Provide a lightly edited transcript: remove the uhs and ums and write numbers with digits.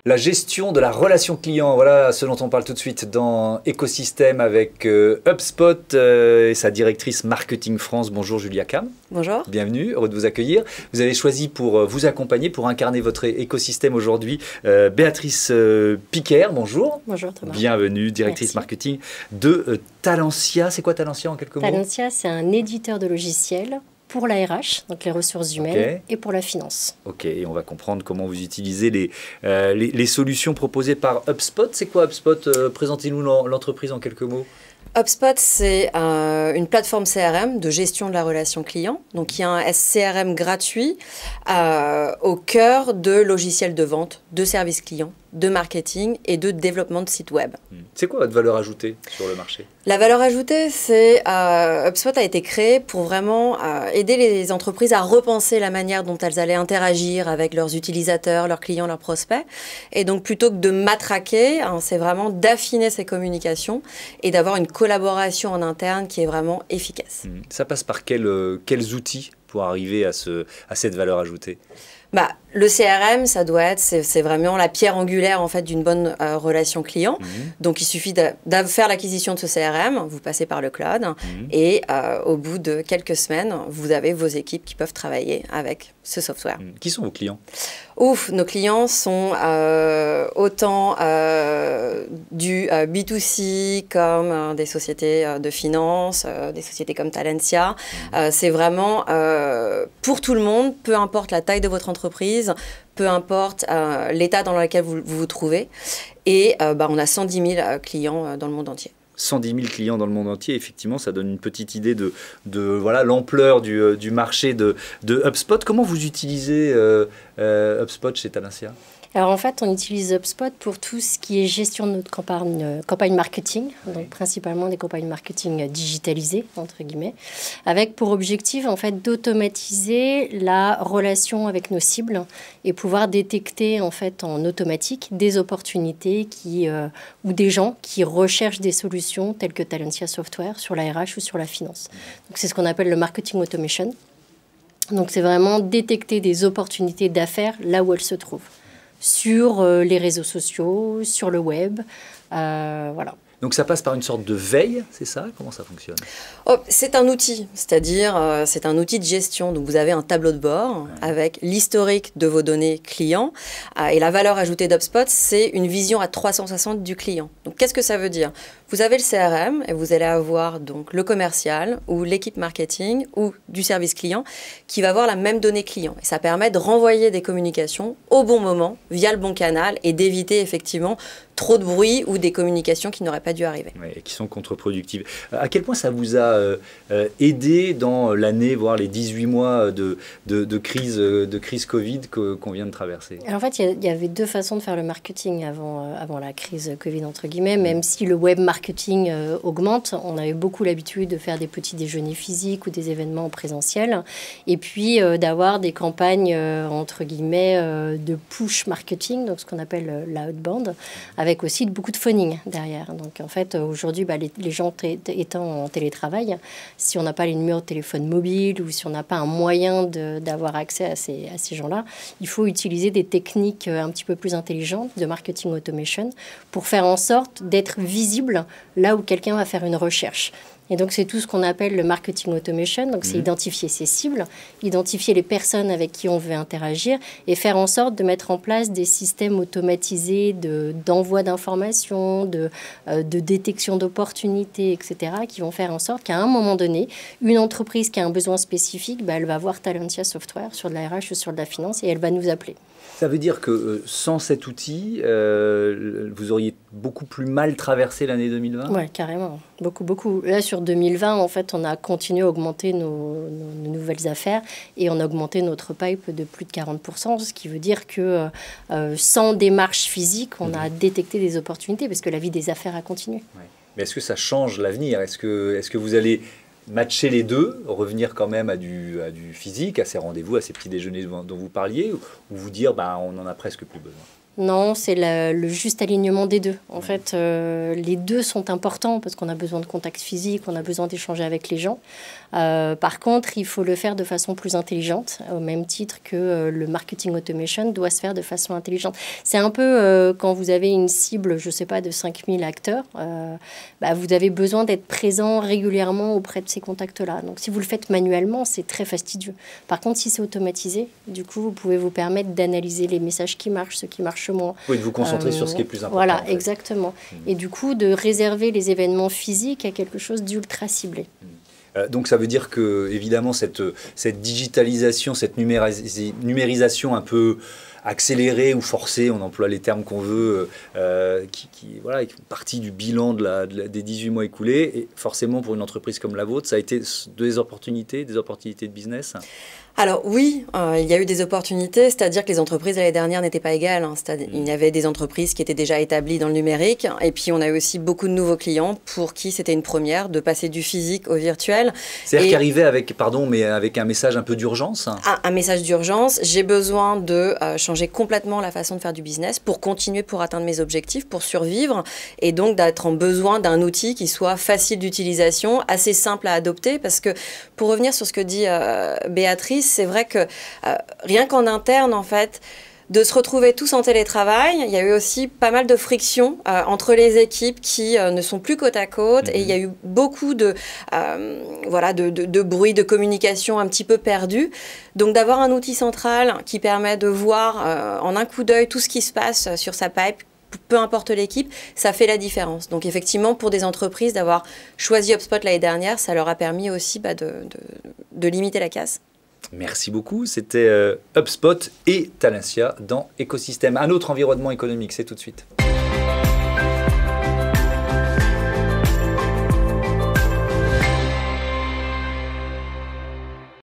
La gestion de la relation client, voilà ce dont on parle tout de suite dans Écosystème avec HubSpot et sa directrice marketing France. Bonjour Julia Cam. Bonjour. Bienvenue, heureux de vous accueillir. Vous avez choisi pour vous accompagner, pour incarner votre écosystème aujourd'hui, Béatrice Piquer. Bonjour. Bonjour Thomas. Bienvenue, directrice marketing de Talentia. C'est quoi Talentia en quelques mots? Talentia, c'est un éditeur de logiciels pour la RH, donc les ressources humaines, et pour la finance. Ok, et on va comprendre comment vous utilisez les solutions proposées par HubSpot. C'est quoi HubSpot? Présentez-nous l'entreprise en quelques mots. HubSpot, c'est une plateforme CRM de gestion de la relation client. Donc, il y a un SCRM gratuit au cœur de logiciels de vente, de services clients, de marketing et de développement de sites web. C'est quoi votre valeur ajoutée sur le marché? La valeur ajoutée, c'est HubSpot a été créé pour vraiment aider les entreprises à repenser la manière dont elles allaient interagir avec leurs utilisateurs, leurs clients, leurs prospects. Et donc, plutôt que de matraquer, c'est vraiment d'affiner ces communications et d'avoir une collaboration en interne qui est vraiment efficace. Ça passe par quels outils pour arriver à cette valeur ajoutée? Le CRM, ça doit être, c'est vraiment la pierre angulaire en fait d'une bonne relation client. Donc, il suffit de faire l'acquisition de ce CRM, vous passez par le cloud et au bout de quelques semaines, vous avez vos équipes qui peuvent travailler avec ce software. Qui sont vos clients? Nos clients sont autant du B2C comme des sociétés de finance, des sociétés comme Talentia. C'est vraiment pour tout le monde, peu importe la taille de votre entreprise, peu importe l'état dans lequel vous vous trouvez. Et on a 110 000 clients dans le monde entier. 110 000 clients dans le monde entier, effectivement, ça donne une petite idée de voilà, l'ampleur du marché de HubSpot. Comment vous utilisez HubSpot chez Talentia? Alors en fait, on utilise HubSpot pour tout ce qui est gestion de notre campagne marketing, donc principalement des campagnes marketing digitalisées, entre guillemets, avec pour objectif en fait d'automatiser la relation avec nos cibles et pouvoir détecter en fait en automatique des opportunités ou des gens qui recherchent des solutions telles que Talentia Software sur la RH ou sur la finance. Donc c'est ce qu'on appelle le marketing automation. Donc c'est vraiment détecter des opportunités d'affaires là où elles se trouvent. Sur les réseaux sociaux, sur le web, voilà. Donc ça passe par une sorte de veille, c'est ça? Comment ça fonctionne? C'est un outil, c'est-à-dire c'est un outil de gestion. Donc vous avez un tableau de bord avec l'historique de vos données clients et la valeur ajoutée d'HubSpot, c'est une vision à 360 du client. Donc qu'est-ce que ça veut dire? Vous avez le CRM et vous allez avoir donc le commercial ou l'équipe marketing ou du service client qui va avoir la même donnée client. Et ça permet de renvoyer des communications au bon moment via le bon canal et d'éviter effectivement trop de bruit ou des communications qui n'auraient pas dû arriver. Ouais, et qui sont contre-productives. À quel point ça vous a aidé dans l'année, voire les 18 mois de crise Covid qu'on vient de traverser? Alors en fait, il y avait deux façons de faire le marketing avant la crise Covid, entre guillemets. Même si le web marketing augmente, on avait beaucoup l'habitude de faire des petits déjeuners physiques ou des événements en présentiel. Et puis d'avoir des campagnes, entre guillemets, de push marketing, donc ce qu'on appelle la outbound, avec aussi beaucoup de phoning derrière. Donc en fait, aujourd'hui, les gens étant en télétravail, si on n'a pas les numéros de téléphone mobile ou si on n'a pas un moyen d'avoir accès à ces gens-là, il faut utiliser des techniques un petit peu plus intelligentes de marketing automation pour faire en sorte d'être visible là où quelqu'un va faire une recherche. Et donc, c'est tout ce qu'on appelle le marketing automation. Donc, c'est identifier ses cibles, identifier les personnes avec qui on veut interagir et faire en sorte de mettre en place des systèmes automatisés d'envoi d'informations, de détection d'opportunités, etc., qui vont faire en sorte qu'à un moment donné, une entreprise qui a un besoin spécifique, elle va voir Talentia Software sur de la RH ou sur de la finance et elle va nous appeler. Ça veut dire que sans cet outil, vous auriez beaucoup plus mal traversé l'année 2020? Oui, carrément. Beaucoup. Là, sur 2020, en fait, on a continué à augmenter nos nouvelles affaires et on a augmenté notre pipe de plus de 40%, ce qui veut dire que sans démarche physique, on a détecté des opportunités parce que la vie des affaires a continué. Ouais. Mais est-ce que ça change l'avenir? Est-ce que vous allez matcher les deux, revenir quand même à du physique, à ces rendez-vous, à ces petits déjeuners dont vous parliez, ou vous dire on n'en a presque plus besoin? Non, c'est le juste alignement des deux. En fait, les deux sont importants parce qu'on a besoin de contact physique, on a besoin d'échanger avec les gens. Par contre, il faut le faire de façon plus intelligente, au même titre que le marketing automation doit se faire de façon intelligente. C'est un peu quand vous avez une cible, je ne sais pas, de 5000 acteurs, vous avez besoin d'être présent régulièrement auprès de ces contacts-là. Donc, si vous le faites manuellement, c'est très fastidieux. Par contre, si c'est automatisé, du coup, vous pouvez vous permettre d'analyser les messages qui marchent, ceux qui marchent moins. Oui, de vous concentrer sur ce qui est plus important. Voilà, en fait. exactement. Et du coup, de réserver les événements physiques à quelque chose d'ultra ciblé. Donc ça veut dire que, évidemment, cette digitalisation, cette numérisation un peu accélérée ou forcée, on emploie les termes qu'on veut, qui est partie du bilan des 18 mois écoulés, et forcément pour une entreprise comme la vôtre, ça a été des opportunités de business. Alors oui, il y a eu des opportunités, c'est-à-dire que les entreprises l'année dernière n'étaient pas égales. Il y avait des entreprises qui étaient déjà établies dans le numérique, et puis on a eu aussi beaucoup de nouveaux clients pour qui c'était une première de passer du physique au virtuel. C'est-à-dire qu'arriver avec un message un peu d'urgence. Un message d'urgence, j'ai besoin de changer complètement la façon de faire du business pour continuer, pour atteindre mes objectifs, pour survivre, et donc d'être en besoin d'un outil qui soit facile d'utilisation, assez simple à adopter, parce que pour revenir sur ce que dit Béatrice, c'est vrai que rien qu'en interne, en fait, de se retrouver tous en télétravail, il y a eu aussi pas mal de frictions entre les équipes qui ne sont plus côte à côte, et il y a eu beaucoup de bruit, de communication un petit peu perdu. Donc d'avoir un outil central qui permet de voir en un coup d'œil tout ce qui se passe sur sa pipe, peu importe l'équipe, ça fait la différence. Donc effectivement, pour des entreprises, d'avoir choisi HubSpot l'année dernière, ça leur a permis aussi de limiter la casse. Merci beaucoup. C'était HubSpot et Talentia dans Écosystème. Un autre environnement économique, c'est tout de suite.